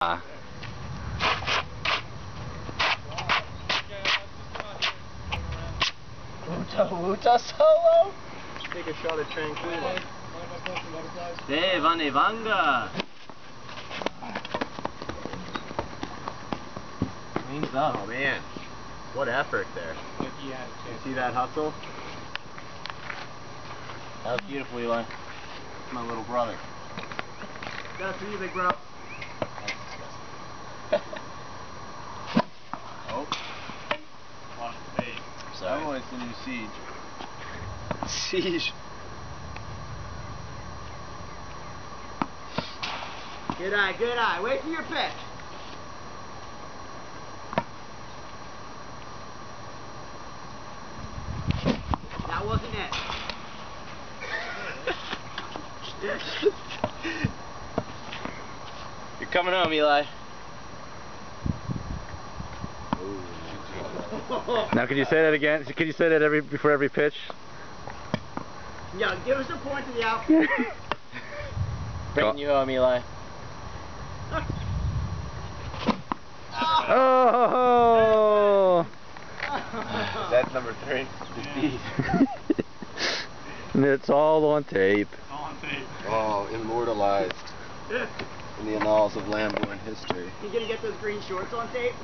Wuta solo? Take a shot at Tranquilo. Devane Vanga. Cleans up. Oh man, what effort there. You see that hustle? That was beautiful, Eli. It's my little brother. That's for you, big bro. Oh. Lost the bait. Sorry. Oh, it's the new Siege. Siege. Good eye, good eye. Wait for your pitch. That wasn't it. You're coming home, Eli. Now, can you say that again? Can you say that before every pitch? Yeah, give us a point to the outfield. Bringing you home, Eli. Oh! That's number 3. And it's all on tape. Oh, immortalized in the annals of Lamborn history. You gonna get those green shorts on tape?